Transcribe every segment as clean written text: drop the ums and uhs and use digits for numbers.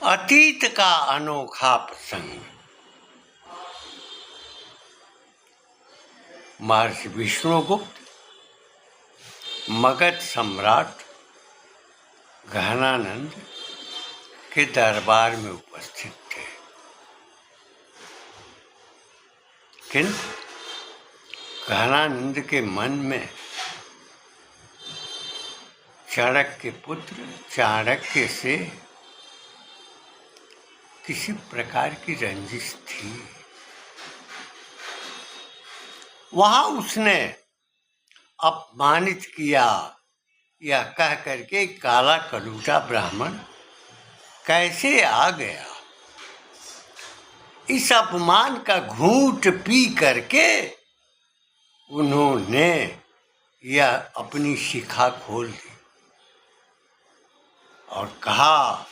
अतीत का अनोखा प्रसंग। महर्षि विष्णुगुप्त मगध सम्राट गहनानंद के दरबार में उपस्थित थे, किंतु गहनानंद के मन में चाणक्य के पुत्र चाणक्य से किसी प्रकार की रंजिश थी। वहां उसने अपमानित किया, यह कह करके काला कलूटा ब्राह्मण कैसे आ गया। इस अपमान का घूंट पी करके उन्होंने यह अपनी शिखा खोल दी और कहा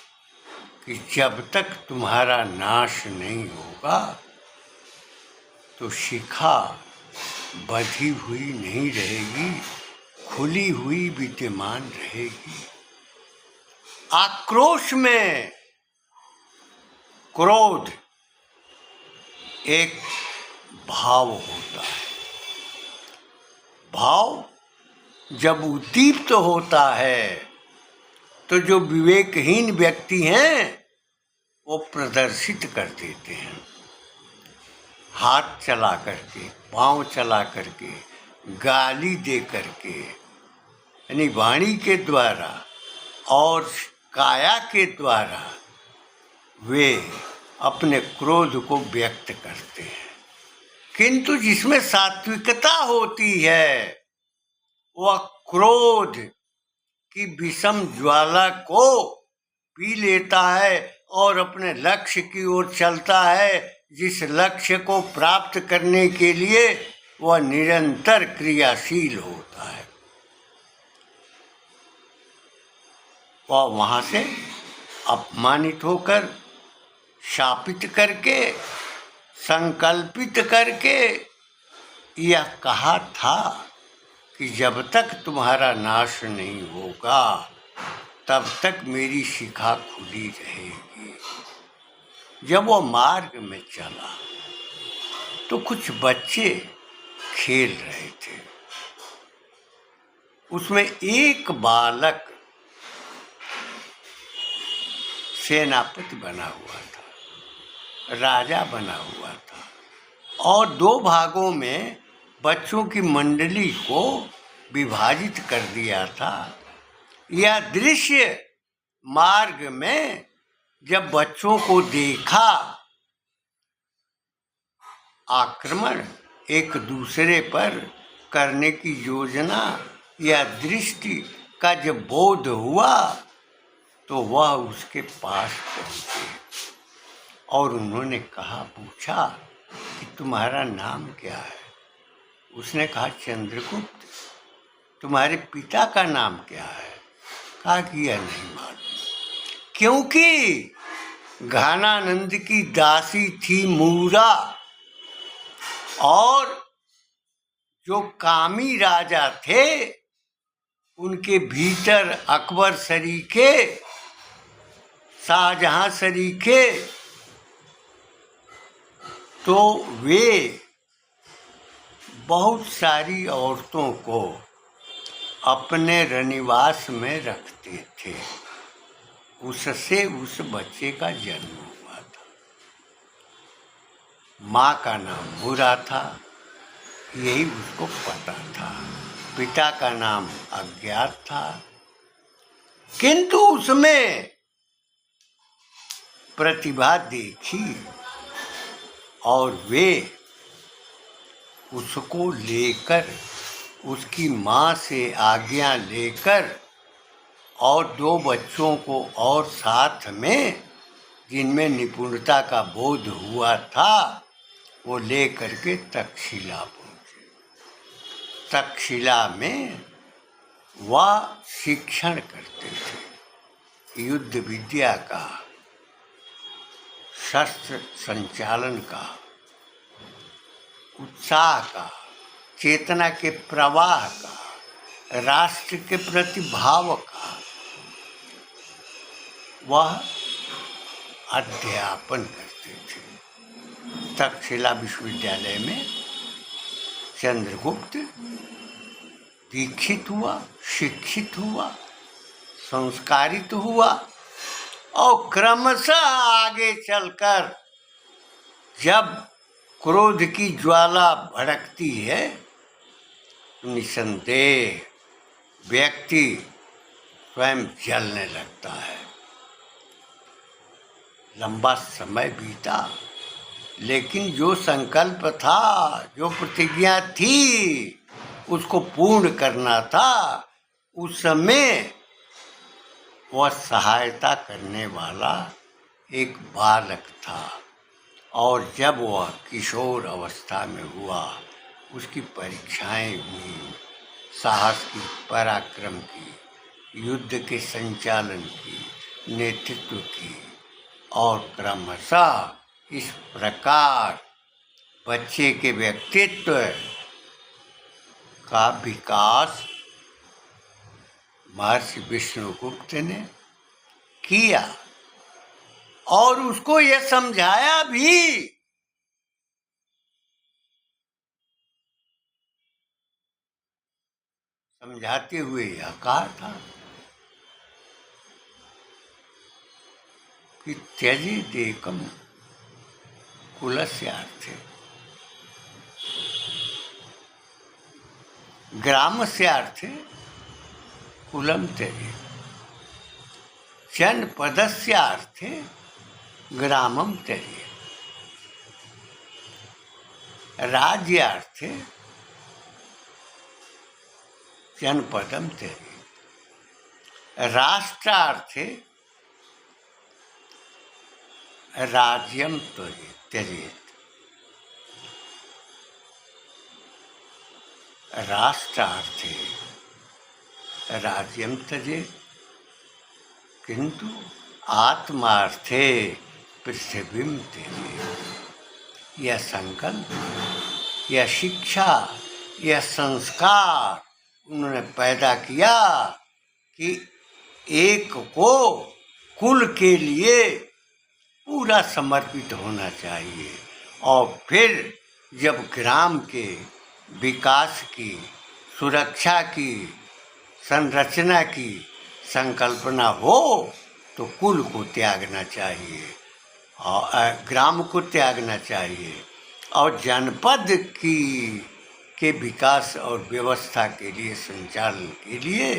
कि जब तक तुम्हारा नाश नहीं होगा तो शिखा बंधी हुई नहीं रहेगी, खुली हुई विद्यमान रहेगी। आक्रोश में क्रोध एक भाव होता है। भाव जब उद्दीप्त होता है तो जो विवेकहीन व्यक्ति हैं वो प्रदर्शित कर देते हैं, हाथ चला करके, पांव चला करके, गाली दे करके, यानी वाणी के द्वारा और काया के द्वारा वे अपने क्रोध को व्यक्त करते हैं। किंतु जिसमें सात्विकता होती है वह क्रोध की विषम ज्वाला को पी लेता है और अपने लक्ष्य की ओर चलता है, जिस लक्ष्य को प्राप्त करने के लिए वह निरंतर क्रियाशील होता है। वह वहां से अपमानित होकर, शापित करके, संकल्पित करके यह कहा था कि जब तक तुम्हारा नाश नहीं होगा तब तक मेरी शिखा खुली रहेगी। जब वो मार्ग में चला तो कुछ बच्चे खेल रहे थे। उसमें एक बालक सेनापति बना हुआ था, राजा बना हुआ था और दो भागों में बच्चों की मंडली को विभाजित कर दिया था। यह दृश्य मार्ग में जब बच्चों को देखा, आक्रमण एक दूसरे पर करने की योजना या दृष्टि का जब बोध हुआ तो वह उसके पास पहुंचे और उन्होंने पूछा कि तुम्हारा नाम क्या है। उसने कहा चंद्रगुप्त। तुम्हारे पिता का नाम क्या है? कहा कि यह नहीं मालूम, क्योंकि गहनानंद की दासी थी मूरा और जो कामी राजा थे उनके भीतर अकबर सरीखे, शाहजहां सरीखे, तो वे बहुत सारी औरतों को अपने रनिवास में रखते थे। उससे उस बच्चे का जन्म हुआ था। माँ का नाम बुरा था, यही उसको पता था। पिता का नाम अज्ञात था, किंतु उसमें प्रतिभा देखी और वे उसको लेकर, उसकी माँ से आज्ञा लेकर और दो बच्चों को और साथ में जिनमें निपुणता का बोध हुआ था वो ले करके तक्षशिला पहुँचे। तक्षशिला में वह शिक्षण करते थे, युद्ध विद्या का, शस्त्र संचालन का, उत्साह का, चेतना के प्रवाह का, राष्ट्र के प्रति भाव का। वह अध्यापन करते थे। तक्षशिला विश्वविद्यालय में चंद्रगुप्त दीक्षित हुआ, शिक्षित हुआ, संस्कारित हुआ और क्रमशः आगे चलकर जब क्रोध की ज्वाला भड़कती है तो निसंदेह व्यक्ति स्वयं जलने लगता है। लंबा समय बीता, लेकिन जो संकल्प था, जो प्रतिज्ञा थी, उसको पूर्ण करना था। उस समय वह सहायता करने वाला एक बालक था, और जब वह किशोर अवस्था में हुआ, उसकी परीक्षाएं हुई, साहस की, पराक्रम की, युद्ध के संचालन की, नेतृत्व की, और क्रमशः इस प्रकार बच्चे के व्यक्तित्व का विकास महर्षि विष्णुगुप्त ने किया और उसको यह समझाया भी। समझाते हुए यह कहा था कि त्यजेदेकं कुलस्यार्थे ग्रामस्यार्थे कुलं त्यजेत्, जनपदस्यार्थे ग्रामं त्यजेत्, राज्यार्थे जनपदं त्यजेत्, राष्ट्रार्थे राज्यं त्यजेत्। राष्ट्रार्थे राज्यं त्यजेत् किंतु आत्मार्थे पृथ्वीं त्यजेत्। यह संकल्प, यह शिक्षा, यह संस्कार उन्होंने पैदा किया कि एक को कुल के लिए पूरा समर्पित होना चाहिए, और फिर जब ग्राम के विकास की, सुरक्षा की, संरचना की संकल्पना हो तो कुल को त्यागना चाहिए और ग्राम को त्यागना चाहिए, और जनपद के विकास और व्यवस्था के लिए, संचालन के लिए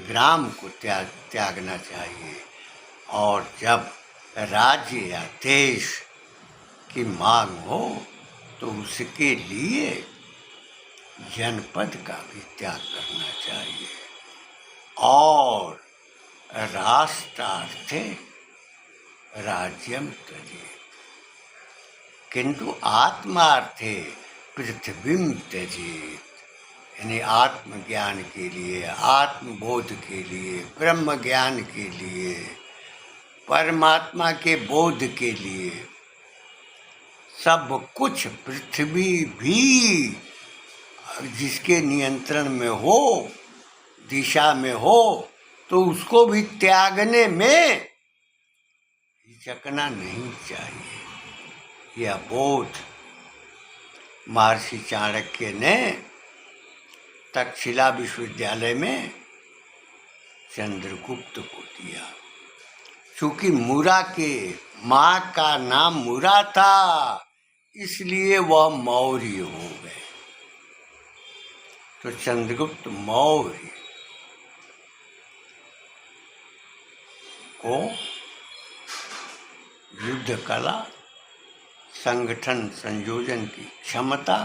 ग्राम को त्यागना चाहिए। और जब राज्य या देश की मांग हो तो उसके लिए जनपद का भी त्याग करना चाहिए। और राष्ट्रार्थे राज्यं त्यजेत् किंतु आत्मार्थे पृथ्वीं त्यजेत्। यानी आत्मज्ञान के लिए, आत्मबोध के लिए, ब्रह्म ज्ञान के लिए, परमात्मा के बोध के लिए सब कुछ, पृथ्वी भी जिसके नियंत्रण में हो, दिशा में हो, तो उसको भी त्यागने में हिचकना नहीं चाहिए। यह बोध महर्षि चाणक्य ने तक्षशिला विश्वविद्यालय में चंद्रगुप्त को दिया। चूंकि मुरा के माँ का नाम मुरा था, इसलिए वह मौर्य हो गए। तो चंद्रगुप्त मौर्य को युद्ध कला, संगठन संयोजन की क्षमता,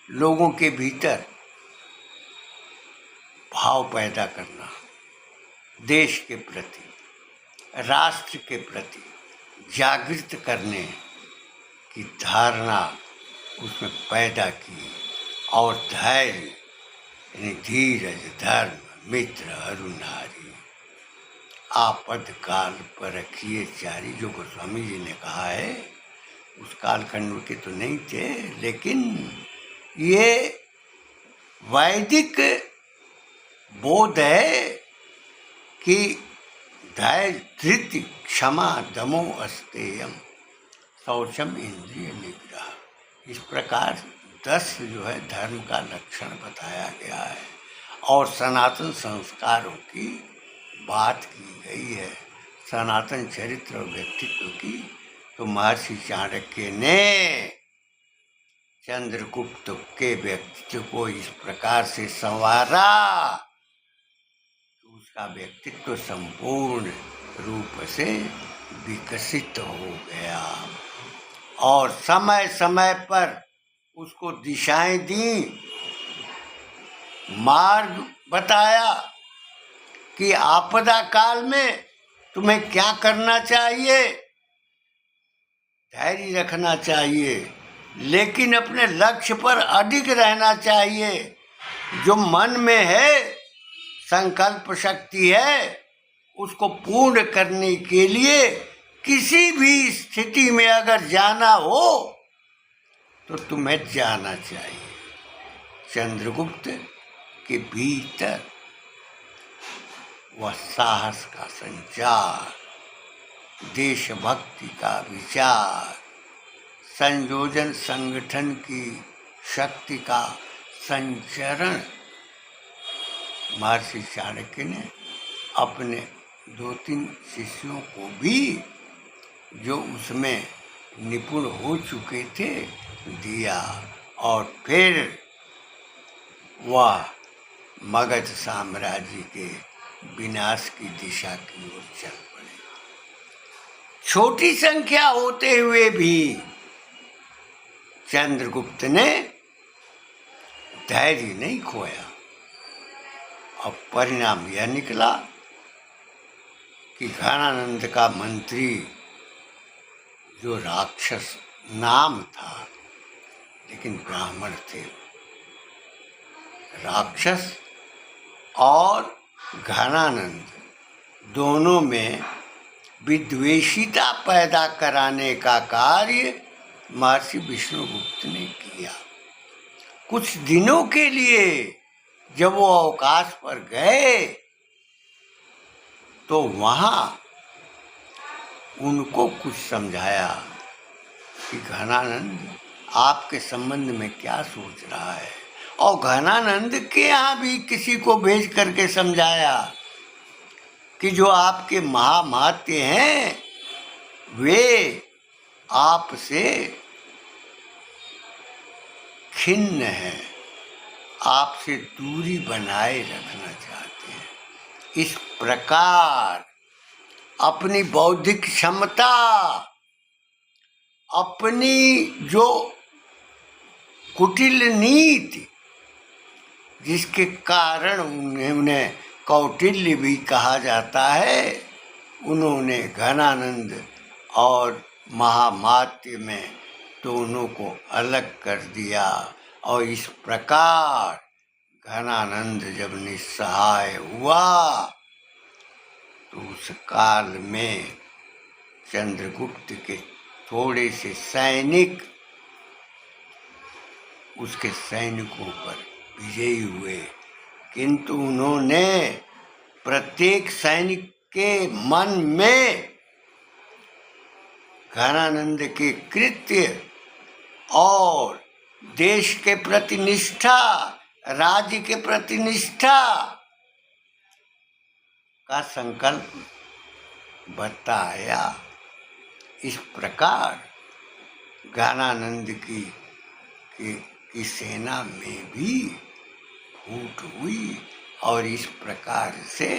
लोगों के भीतर भाव पैदा करना, देश के प्रति, राष्ट्र के प्रति जागृत करने की धारणा उसमें पैदा की, और धैर्य यानी धीरज, धर्म, मित्र, अरुणारी, आपद काल पर रखिए चारी, जो गोस्वामी जी ने कहा है। उस कालखंड के तो नहीं थे, लेकिन ये वैदिक बोध है कि धैर्य, धृति, क्षमा, दमो अस्तेयम, शौचम, इंद्रिय निग्रह। इस प्रकार 10 जो है धर्म का लक्षण बताया गया है और सनातन संस्कारों की बात की गई है, सनातन चरित्र और व्यक्तित्व की। तो महर्षि चाणक्य ने चंद्रगुप्त के व्यक्तित्व को इस प्रकार से संवारा, उसका व्यक्तित्व संपूर्ण रूप से विकसित हो गया और समय समय पर उसको दिशाएं दी, मार्ग बताया कि आपदा काल में तुम्हें क्या करना चाहिए। धैर्य रखना चाहिए, लेकिन अपने लक्ष्य पर अडिग रहना चाहिए। जो मन में है, संकल्प शक्ति है, उसको पूर्ण करने के लिए किसी भी स्थिति में अगर जाना हो तो तुम्हें जाना चाहिए। चंद्रगुप्त के भीतर वह साहस का संचार, देशभक्ति का विचार, संयोजन संगठन की शक्ति का संचरण महर्षि चाणक्य ने अपने 2-3 शिष्यों को भी, जो उसमें निपुण हो चुके थे, दिया और फिर वह मगध साम्राज्य के विनाश की दिशा की ओर चल पड़े। छोटी संख्या होते हुए भी चंद्रगुप्त ने धैर्य नहीं खोया और परिणाम यह निकला कि घनानंद का मंत्री, जो राक्षस नाम था लेकिन ब्राह्मण थे, राक्षस और घनानंद दोनों में विद्वेषिता पैदा कराने का कार्य महर्षि विष्णुगुप्त ने किया। कुछ दिनों के लिए जब वो अवकाश पर गए तो वहाँ उनको कुछ समझाया कि घनानंद आपके संबंध में क्या सोच रहा है, और घनानंद के यहाँ भी किसी को भेज करके समझाया कि जो आपके महामात्य हैं वे आपसे खिन्न हैं, आपसे दूरी बनाए रखना चाहते हैं। इस प्रकार अपनी बौद्धिक क्षमता, अपनी जो कुटिल नीति, जिसके कारण उन्हें कौटिल्य भी कहा जाता है, उन्होंने घनानंद और महामात्य में दोनों को अलग कर दिया। और इस प्रकार घनानंद जब निस्सहाय हुआ तो उस काल में चंद्रगुप्त के थोड़े से सैनिक उसके सैनिकों पर विजयी हुए, किंतु उन्होंने प्रत्येक सैनिक के मन में घनानंद के कृत्य और देश के प्रति निष्ठा, राज्य के प्रति निष्ठा का संकल्प बताया। इस प्रकार घनानंद की सेना में भी फूट हुई और इस प्रकार से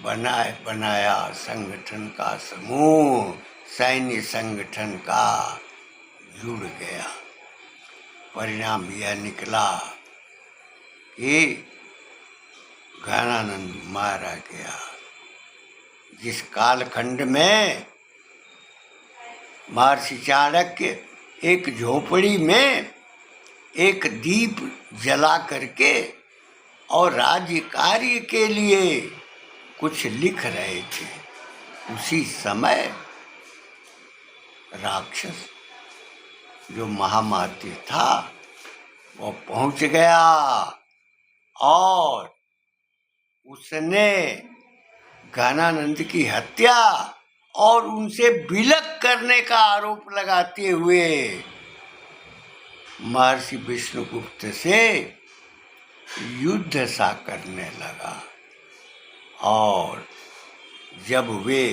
बनाया संगठन का समूह, सैन्य संगठन का जुड़ गया। परिणाम यह निकला कि घनानंद मारा गया। जिस कालखंड में महर्षि चाणक्य एक झोपड़ी में एक दीप जला करके और राज्य कार्य के लिए कुछ लिख रहे थे, उसी समय राक्षस जो महामात्य था वो पहुंच गया और उसने ज्ञानानंद की हत्या और उनसे विलग करने का आरोप लगाते हुए महर्षि विष्णुगुप्त से युद्ध सा करने लगा। और जब वे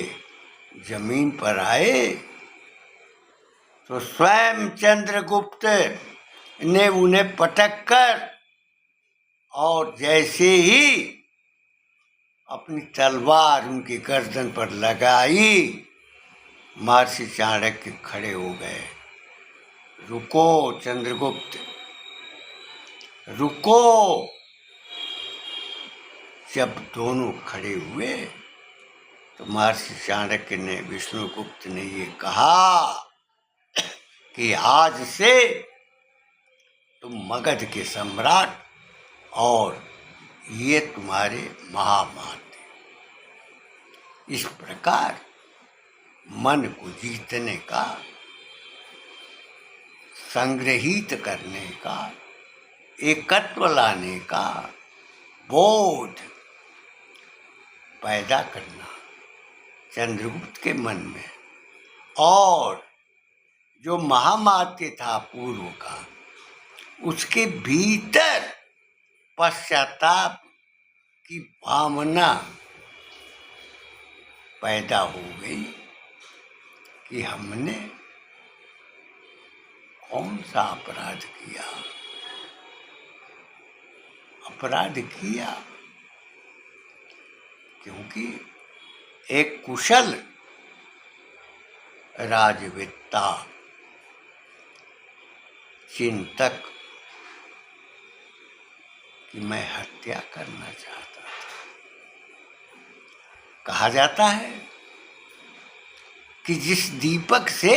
जमीन पर आए तो स्वयं चंद्रगुप्त ने उन्हें पटक कर और जैसे ही अपनी तलवार उनकी गर्दन पर लगाई, महर्षि चाणक्य खड़े हो गए। रुको चंद्रगुप्त, रुको। जब दोनों खड़े हुए तो महर्षि चाणक्य ने, विष्णुगुप्त ने ये कहा कि आज से तुम मगध के सम्राट और ये तुम्हारे महामाते। इस प्रकार मन को जीतने का, संग्रहित करने का, एकत्व लाने का बोध पैदा करना चंद्रगुप्त के मन में, और जो महामात्य था पूर्व का, उसके भीतर पश्चाताप की भावना पैदा हो गई कि हमने कौन सा अपराध किया। अपराध किया क्योंकि एक कुशल राजवेत्ता, चिंतक कि मैं हत्या करना चाहता था। कहा जाता है कि जिस दीपक से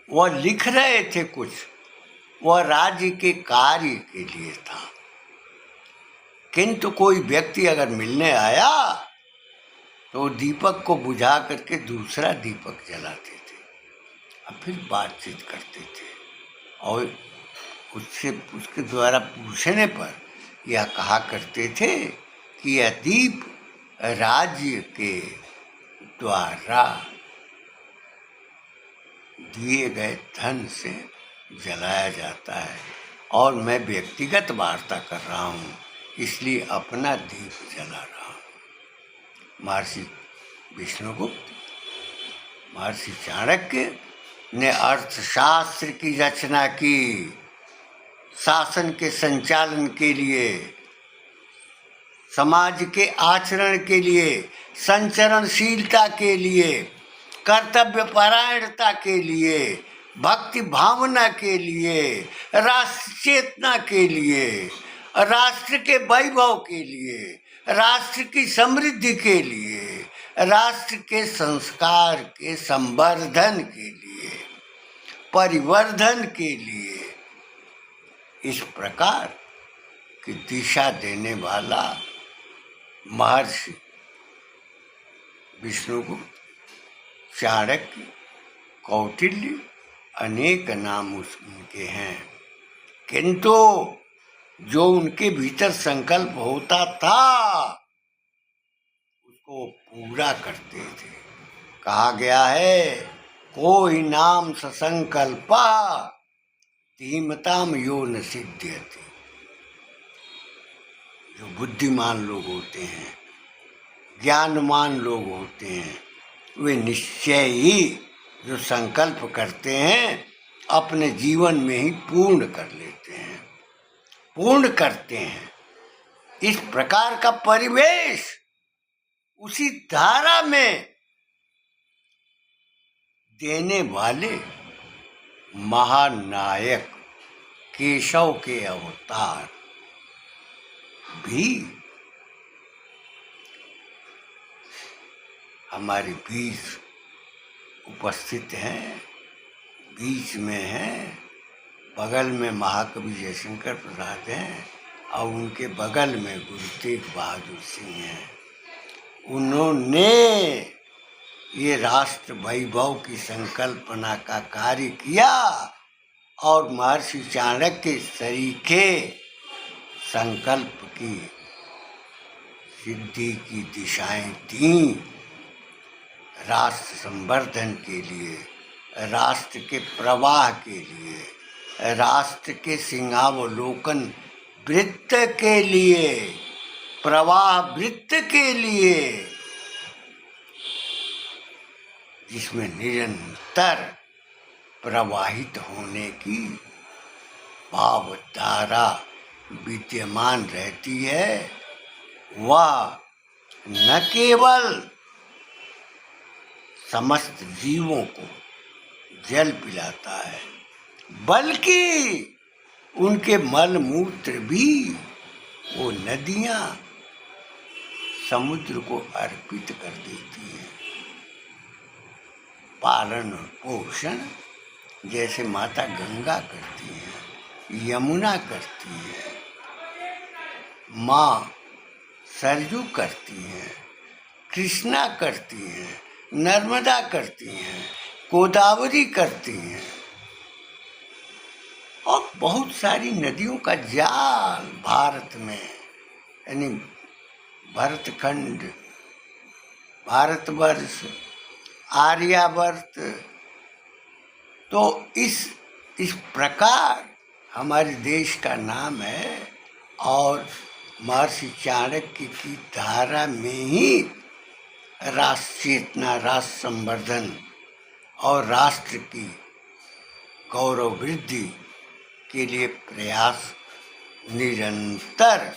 वह लिख रहे थे कुछ, वह राज्य के कार्य के लिए था, किंतु कोई व्यक्ति अगर मिलने आया तो दीपक को बुझा करके दूसरा दीपक जलाते थे और फिर बातचीत करते थे। और उससे, उसके द्वारा पूछने पर यह कहा करते थे कि यह दीप राज्य के द्वारा दिए गए धन से जलाया जाता है और मैं व्यक्तिगत वार्ता कर रहा हूँ, इसलिए अपना दीप जला रहा हूँ। महर्षि विष्णुगुप्त, महर्षि चाणक्य ने अर्थशास्त्र की रचना की, शासन के संचालन के लिए, समाज के आचरण के लिए, संचरणशीलता के लिए, कर्तव्य परायणता के लिए, भक्ति भावना के लिए, राष्ट्र चेतना के लिए, राष्ट्र के वैभव के लिए, राष्ट्र की समृद्धि के लिए, राष्ट्र के संस्कार के संवर्धन के लिए, परिवर्धन के लिए, इस प्रकार की दिशा देने वाला महर्षि विष्णुगुप्त, चाणक्य, कौटिल्य, अनेक नाम उनके हैं, किंतु जो उनके भीतर संकल्प होता था उसको पूरा करते थे। कहा गया है, कोई नाम ससंकल्पा धीमताम यो न सिद्ध्यति। जो बुद्धिमान लोग होते हैं, ज्ञानवान लोग होते हैं, वे निश्चय ही जो संकल्प करते हैं अपने जीवन में ही पूर्ण कर लेते हैं, पूर्ण करते हैं। इस प्रकार का परिवेश उसी धारा में देने वाले महानायक केशव के अवतार भी हमारे बीच उपस्थित हैं, बीच में हैं। बगल में महाकवि जयशंकर प्रसाद हैं और उनके बगल में गुरु तेग बहादुर सिंह हैं। उन्होंने ये राष्ट्र वैभव की संकल्पना का कार्य किया और महर्षि चाणक्य सरीखे संकल्प की सिद्धि की दिशाएं दी, राष्ट्र संवर्धन के लिए, राष्ट्र के प्रवाह के लिए, राष्ट्र के सिंहावलोकन वृत्त के लिए, प्रवाह वृत्त के लिए, जिसमें निरंतर प्रवाहित होने की भावधारा विद्यमान रहती है, वह न केवल समस्त जीवों को जल पिलाता है, बल्कि उनके मल मूत्र भी वो नदियां समुद्र को अर्पित कर देती हैं। पालन और पोषण जैसे माता गंगा करती है, यमुना करती है, माँ सरजू करती हैं, कृष्णा करती हैं, नर्मदा करती हैं, गोदावरी करती हैं, और बहुत सारी नदियों का जाल भारत में, यानी भरतखंड, भारतवर्ष, आर्यावर्त, तो इस प्रकार हमारे देश का नाम है। और महर्षि चाणक्य की धारा में ही राष्ट्र चेतना, राष्ट्र संवर्धन और राष्ट्र की गौरव वृद्धि के लिए प्रयास निरंतर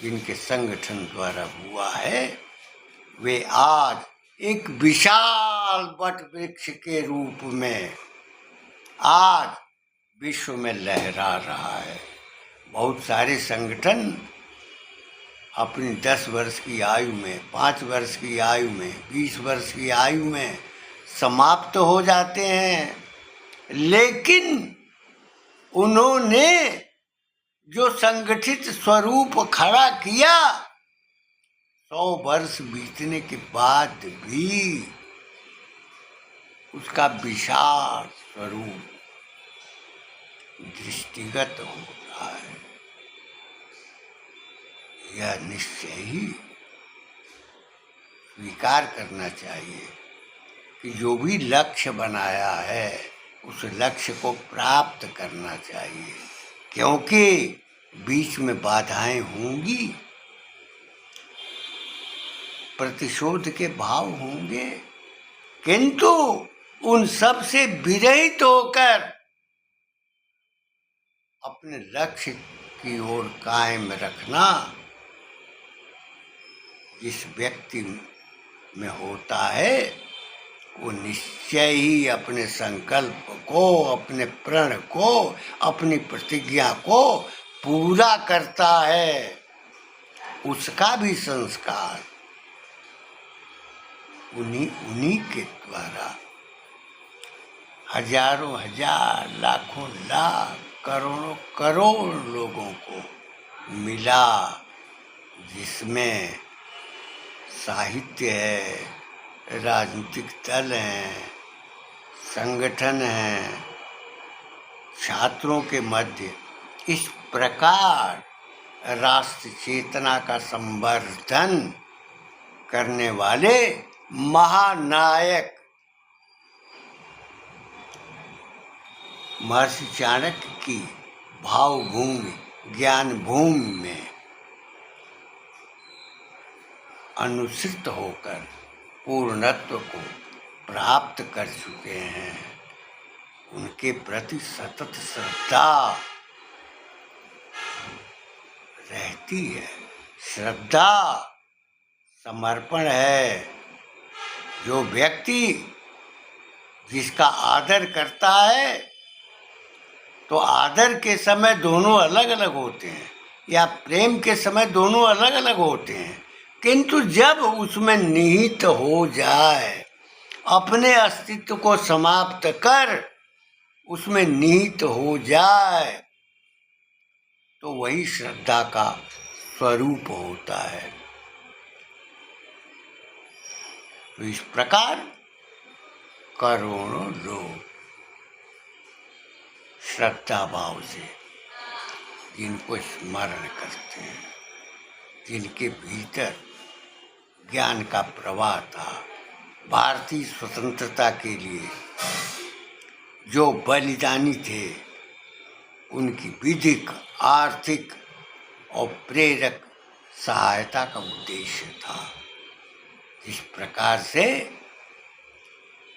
जिनके संगठन द्वारा हुआ है, वे आज एक विशाल वट वृक्ष के रूप में आज विश्व में लहरा रहा है। बहुत सारे संगठन अपनी 10 वर्ष की आयु में, 5 वर्ष की आयु में, 20 वर्ष की आयु में समाप्त हो जाते हैं, लेकिन उन्होंने जो संगठित स्वरूप खड़ा किया, 100 वर्ष बीतने के बाद भी उसका विशाल स्वरूप दृष्टिगत हो रहा है। यह निश्चय ही स्वीकार करना चाहिए कि जो भी लक्ष्य बनाया है उस लक्ष्य को प्राप्त करना चाहिए, क्योंकि बीच में बाधाएं होंगी, प्रतिशोध के भाव होंगे, किंतु उन सब से विरहित होकर अपने लक्ष्य की ओर कायम रखना जिस व्यक्ति में होता है, वो निश्चय ही अपने संकल्प को, अपने प्रण को, अपनी प्रतिज्ञा को पूरा करता है। उसका भी संस्कार उन्हीं के द्वारा हजारों हजार, लाखों लाख, करोड़ों करोड़ लोगों को मिला, जिसमें साहित्य है, राजनीतिक दल हैं, संगठन हैं, छात्रों के मध्य इस प्रकार राष्ट्र चेतना का संवर्धन करने वाले महानायक महर्षि चाणक्य की भावभूमि, ज्ञान भूमि में अनुसृत होकर पूर्णत्व को प्राप्त कर चुके हैं। उनके प्रति सतत श्रद्धा रहती है। श्रद्धा समर्पण है। जो व्यक्ति जिसका आदर करता है, तो आदर के समय दोनों अलग अलग होते हैं, या प्रेम के समय दोनों अलग अलग होते हैं, किंतु जब उसमें निहित हो जाए, अपने अस्तित्व को समाप्त कर उसमें निहित हो जाए, तो वही श्रद्धा का स्वरूप होता है। तो इस प्रकार करोड़ों लोग श्रद्धा भाव से जिनको स्मरण करते हैं, जिनके भीतर ज्ञान का प्रवाह था। भारतीय स्वतंत्रता के लिए जो बलिदानी थे, उनकी विधिक, आर्थिक और प्रेरक सहायता का उद्देश्य था। इस प्रकार से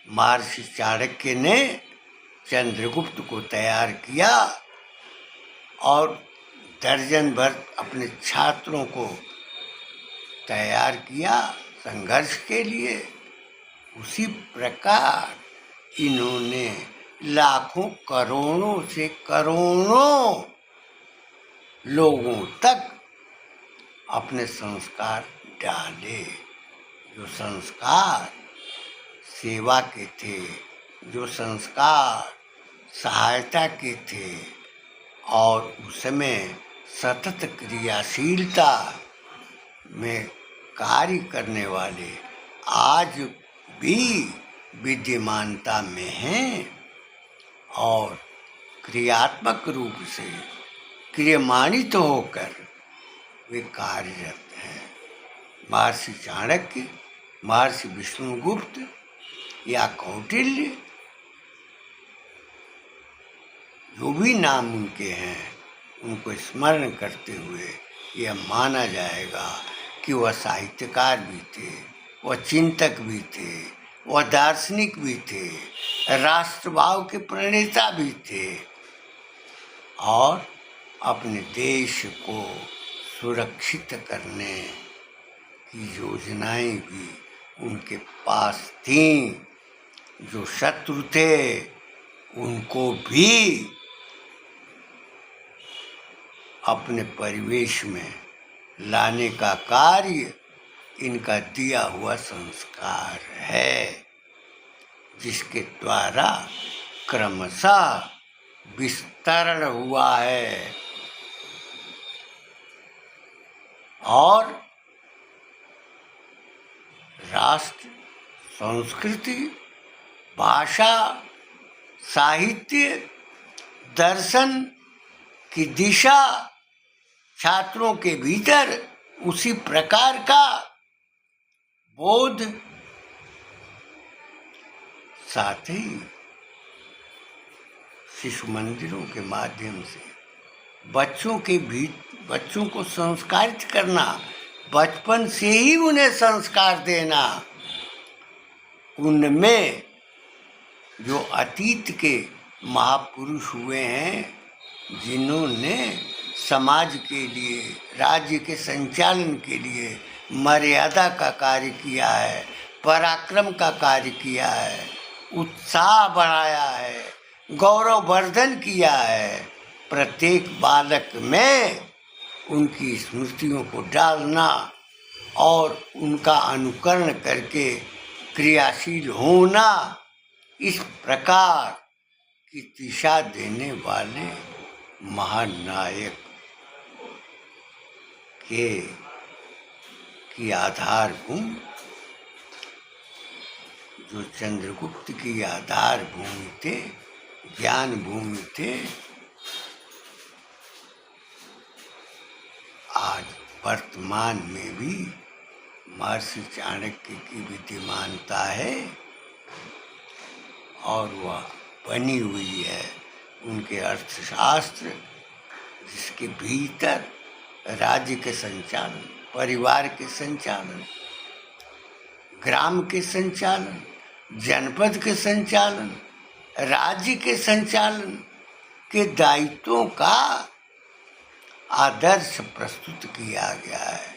महर्षि चाणक्य ने चंद्रगुप्त को तैयार किया और दर्जन भर अपने छात्रों को तैयार किया संघर्ष के लिए। उसी प्रकार इन्होंने लाखों करोड़ों से करोड़ों लोगों तक अपने संस्कार डाले। जो संस्कार सेवा के थे, जो संस्कार सहायता के थे और उसमें सतत क्रियाशीलता में कार्य करने वाले आज भी विद्यमानता में हैं और क्रियात्मक रूप से क्रियमाणित होकर वे कार्यरत हैं। महर्षि चाणक्य, महर्षि विष्णुगुप्त या कौटिल्य, जो भी नाम उनके हैं, उनको स्मरण करते हुए यह माना जाएगा कि वह साहित्यकार भी थे, वह चिंतक भी थे, वह दार्शनिक भी थे, राष्ट्रभाव के प्रणेता भी थे और अपने देश को सुरक्षित करने की योजनाएं भी उनके पास थीं। जो शत्रु थे उनको भी अपने परिवेश में लाने का कार्य इनका दिया हुआ संस्कार है, जिसके द्वारा क्रमशः विस्तरण हुआ है और राष्ट्र, संस्कृति, भाषा, साहित्य, दर्शन की दिशा छात्रों के भीतर उसी प्रकार का बोध, साथ ही शिशु मंदिरों के माध्यम से बच्चों को संस्कारित करना, बचपन से ही उन्हें संस्कार देना, उनमें जो अतीत के महापुरुष हुए हैं, जिन्होंने समाज के लिए, राज्य के संचालन के लिए मर्यादा का कार्य किया है, पराक्रम का कार्य किया है, उत्साह बढ़ाया है, गौरववर्धन किया है, प्रत्येक बालक में उनकी स्मृतियों को डालना और उनका अनुकरण करके क्रियाशील होना, इस प्रकार की दिशा देने वाले महानायक की आधारभूमि, जो चंद्रगुप्त की आधारभूमि थे, ज्ञान भूमि थे, आज वर्तमान में भी महर्षि चाणक्य की विद्यमानता है और वह बनी हुई है। उनके अर्थशास्त्र, जिसके भीतर राज्य के संचालन, परिवार के संचालन, ग्राम के संचालन, जनपद के संचालन, राज्य के संचालन के दायित्वों का आदर्श प्रस्तुत किया गया है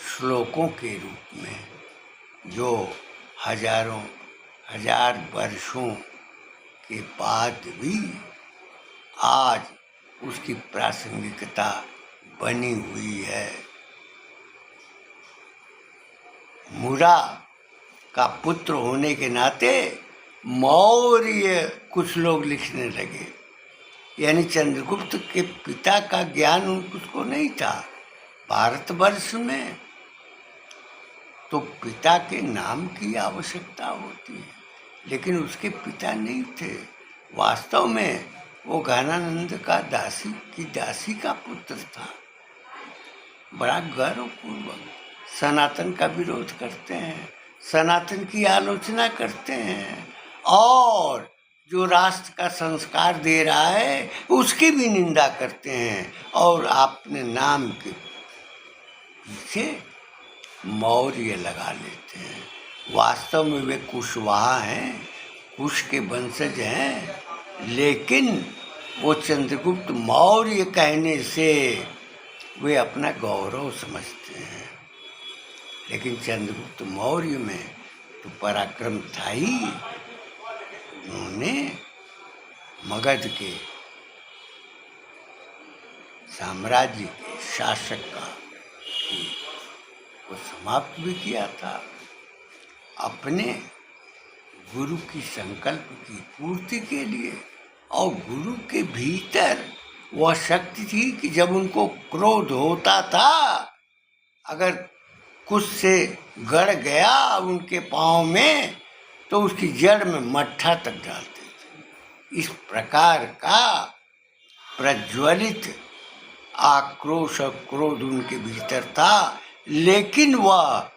श्लोकों के रूप में, जो हजार वर्षों के बाद भी आज उसकी प्रासंगिकता बनी हुई है। मुरा का पुत्र होने के नाते मौर्य कुछ लोग लिखने लगे, यानी चंद्रगुप्त के पिता का ज्ञान उसको नहीं था। भारतवर्ष में तो पिता के नाम की आवश्यकता होती है, लेकिन उसके पिता नहीं थे। वास्तव में वो घनानंद का दासी का पुत्र था। बड़ा गर्वपूर्वक सनातन का विरोध करते हैं, सनातन की आलोचना करते हैं, और जो राष्ट्र का संस्कार दे रहा है उसकी भी निंदा करते हैं, और अपने नाम के पीछे मौर्य लगा लेते हैं। वास्तव में वे कुशवाहा हैं, कुश के वंशज हैं, लेकिन वो चंद्रगुप्त मौर्य कहने से वे अपना गौरव समझते हैं। लेकिन चंद्रगुप्त मौर्य में तो पराक्रम था ही। उन्होंने मगध के साम्राज्य के शासक को समाप्त भी किया था। अपने गुरु की संकल्प की पूर्ति के लिए, और गुरु के भीतर वह शक्ति थी कि जब उनको क्रोध होता था, अगर कुछ से गड़ गया उनके पाँव में तो उसकी जड़ में मट्ठा तक डालते थे। इस प्रकार का प्रज्वलित आक्रोश और क्रोध उनके भीतर था, लेकिन वह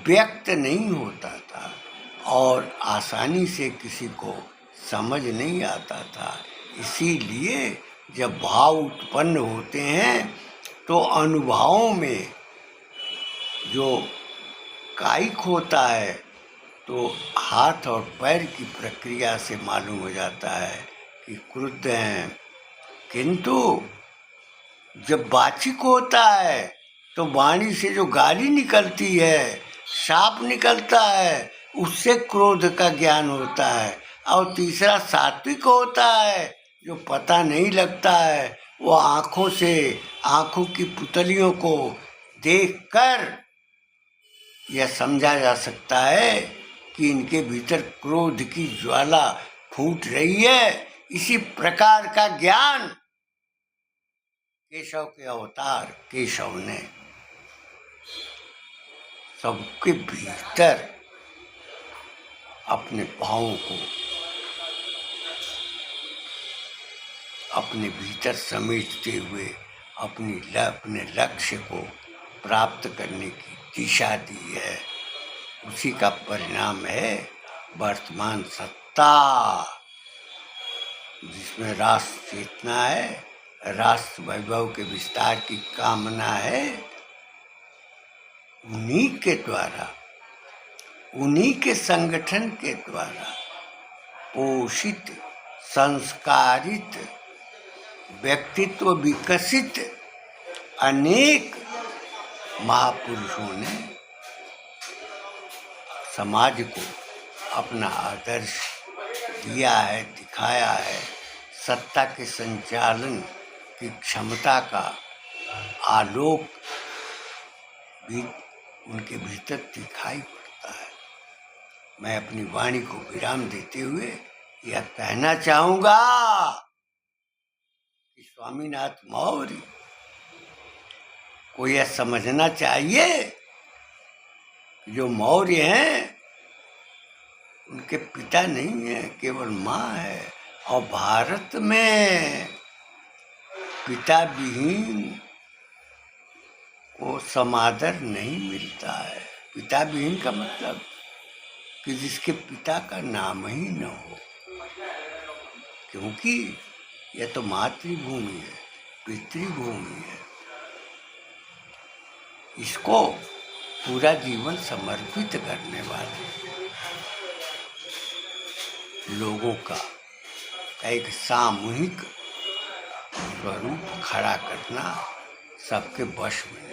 व्यक्त नहीं होता था और आसानी से किसी को समझ नहीं आता था। इसीलिए जब भाव उत्पन्न होते हैं तो अनुभवों में जो कायिक होता है तो हाथ और पैर की प्रक्रिया से मालूम हो जाता है कि क्रुद्ध हैं, किंतु जब वाचिक होता है तो वाणी से जो गाली निकलती है, शाप निकलता है, उससे क्रोध का ज्ञान होता है। और तीसरा सात्विक होता है, जो पता नहीं लगता है, वो आँखों से आँखों की पुतलियों को देखकर यह समझा जा सकता है कि इनके भीतर क्रोध की ज्वाला फूट रही है। इसी प्रकार का ज्ञान केशव के अवतार केशव ने सबके भीतर अपने भावों को अपने भीतर समेटते हुए अपने लक्ष्य को प्राप्त करने की दिशा दी है। उसी का परिणाम है वर्तमान सत्ता, जिसमें राष्ट्र चेतना है, राष्ट्र वैभव के विस्तार की कामना है। उन्हीं के द्वारा, उन्हीं के संगठन के द्वारा पोषित, संस्कारित, व्यक्तित्व विकसित अनेक महापुरुषों ने समाज को अपना आदर्श दिया है, दिखाया है। सत्ता के संचालन की क्षमता का आलोक भी उनके भीतर दिखाई पड़ता है। मैं अपनी वाणी को विराम देते हुए यह कहना चाहूँगा कि स्वामीनाथ मौर्य को यह समझना चाहिए कि जो मौर्य हैं उनके पिता नहीं है, केवल माँ है। और भारत में पिता विहीन को समादर नहीं मिलता है। पिता विहीन का मतलब कि जिसके पिता का नाम ही न हो, क्योंकि यह तो मातृभूमि है, पितृभूमि है। इसको पूरा जीवन समर्पित करने वाले लोगों का एक सामूहिक स्वरूप खड़ा करना सबके वश में